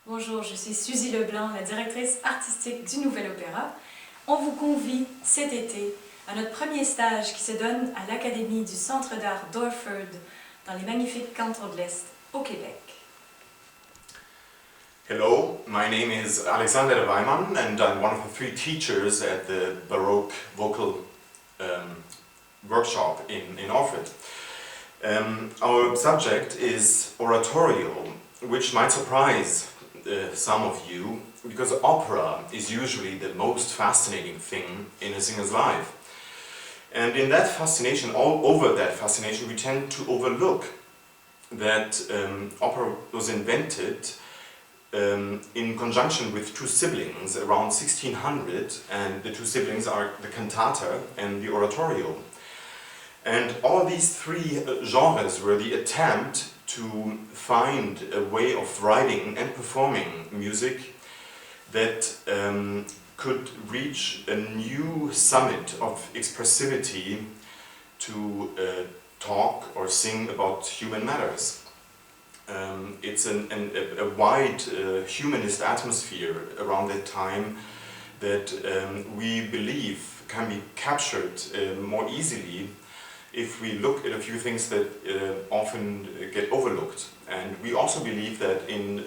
Bonjour, je suis Suzy Leblanc, la directrice artistique du Nouvel Opéra. On vous convie cet été à notre premier stage qui se donne à l'Académie du Centre d'art d'Orford dans les magnifiques cantons de l'Est au Québec. Hello, my name is Alexander Weimann and I'm one of the 3 teachers at the Baroque vocal workshop in Orford. Our subject is oratorio, which might surprise some of you, because opera is usually the most fascinating thing in a singer's life. And in that fascination, all over that fascination, we tend to overlook that opera was invented in conjunction with 2 siblings around 1600, and the 2 siblings are the cantata and the oratorio. And all these 3 genres were the attempt to find a way of writing and performing music that could reach a new summit of expressivity to talk or sing about human matters. It's a wide humanist atmosphere around that time that we believe can be captured more easily if we look at a few things that often get overlooked. And we also believe that in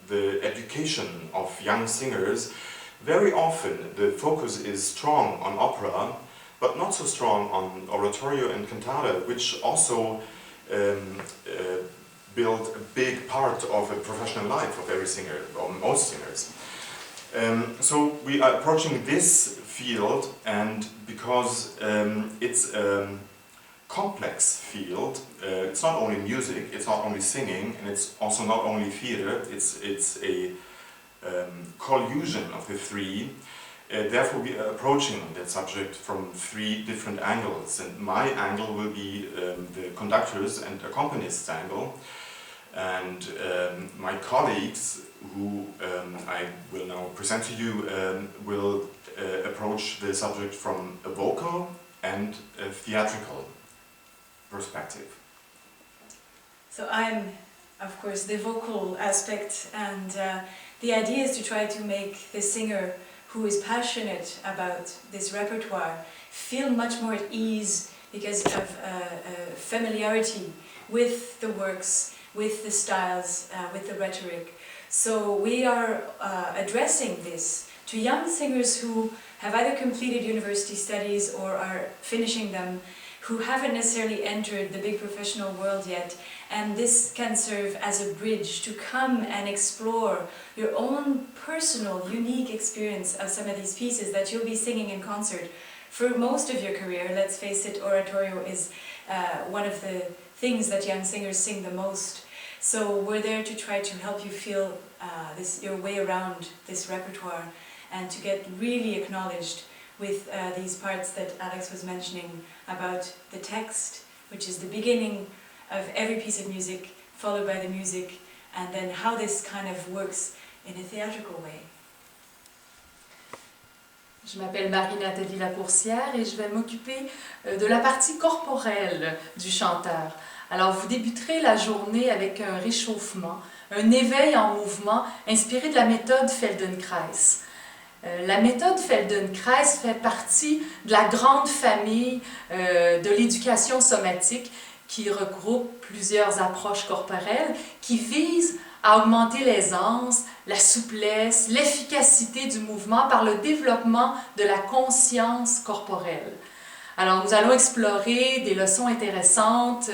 the education of young singers, very often the focus is strong on opera, but not so strong on oratorio and cantata, which also build a big part of a professional life of every singer, or most singers. So we are approaching this field, and because it's a complex field, it's not only music, it's not only singing, and it's also not only theater, it's a collusion of the 3. Therefore we are approaching that subject from 3 different angles, and my angle will be the conductor's and accompanist's angle, and my colleagues, who I will now present to you, will approach the subject from a vocal and a theatrical perspective. So I'm, of course, the vocal aspect, and the idea is to try to make the singer who is passionate about this repertoire feel much more at ease because of familiarity with the works, with the styles, with the rhetoric. So we are addressing this to young singers who have either completed university studies or are finishing them, who haven't necessarily entered the big professional world yet, and this can serve as a bridge to come and explore your own personal, unique experience of some of these pieces that you'll be singing in concert for most of your career. Let's face it, oratorio is one of the things that young singers sing the most. So we're there to try to help you feel your way around this repertoire and to get really acknowledged with these parts that Alex was mentioning about the text, which is the beginning of every piece of music, followed by the music, and then how this kind of works in a theatrical way. Je m'appelle Marie-Nathalie Lacourcière et je vais m'occuper de la partie corporelle du chanteur. Alors vous débuterez la journée avec un réchauffement, un éveil en mouvement inspiré de la méthode Feldenkrais. La méthode Feldenkrais fait partie de la grande famille de l'éducation somatique qui regroupe plusieurs approches corporelles qui visent à augmenter l'aisance, la souplesse, l'efficacité du mouvement par le développement de la conscience corporelle. Alors nous allons explorer des leçons intéressantes,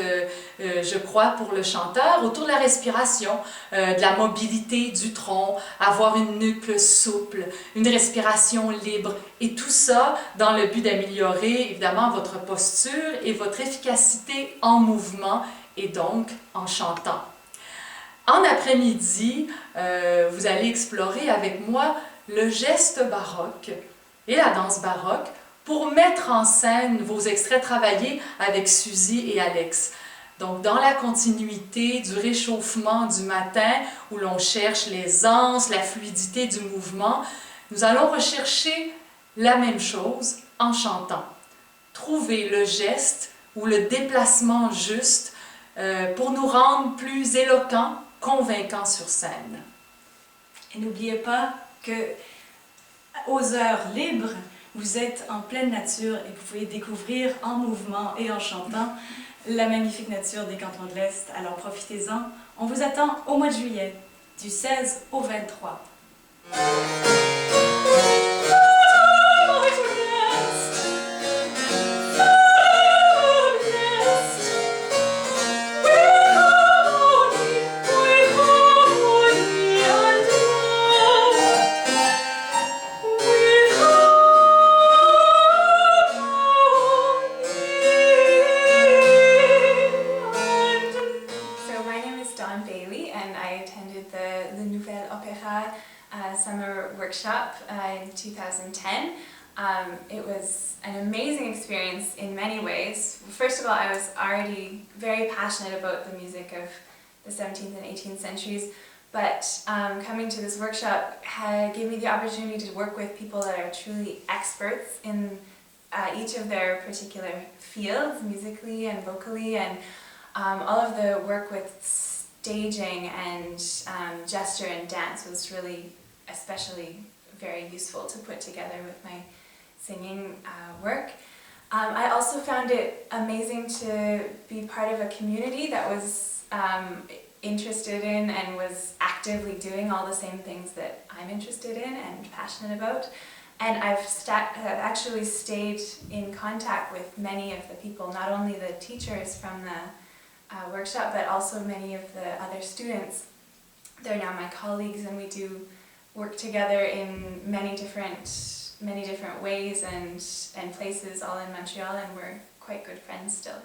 je crois, pour le chanteur, autour de la respiration, de la mobilité du tronc, avoir une nuque souple, une respiration libre, et tout ça dans le but d'améliorer évidemment votre posture et votre efficacité en mouvement et donc en chantant. En après-midi, vous allez explorer avec moi le geste baroque et la danse baroque pour mettre en scène vos extraits travaillés avec Suzy et Alex. Donc, dans la continuité du réchauffement du matin, où l'on cherche l'aisance, la fluidité du mouvement, nous allons rechercher la même chose en chantant. Trouver le geste ou le déplacement juste pour nous rendre plus éloquents, convaincants sur scène. Et n'oubliez pas que aux heures libres, vous êtes en pleine nature et vous pouvez découvrir en mouvement et en chantant la magnifique nature des cantons de l'Est. Alors profitez-en. On vous attend au mois de juillet, du 16 au 23. Summer workshop in 2010. It was an amazing experience in many ways. First of all, I was already very passionate about the music of the 17th and 18th centuries, but coming to this workshop gave me the opportunity to work with people that are truly experts in each of their particular fields, musically and vocally, and all of the work with staging and gesture and dance was really especially very useful to put together with my singing work. I also found it amazing to be part of a community that was interested in and was actively doing all the same things that I'm interested in and passionate about. And I've actually stayed in contact with many of the people, not only the teachers from the workshop, but also many of the other students. They're now my colleagues, and we do work together in many different ways and places all in Montreal, and we're quite good friends still.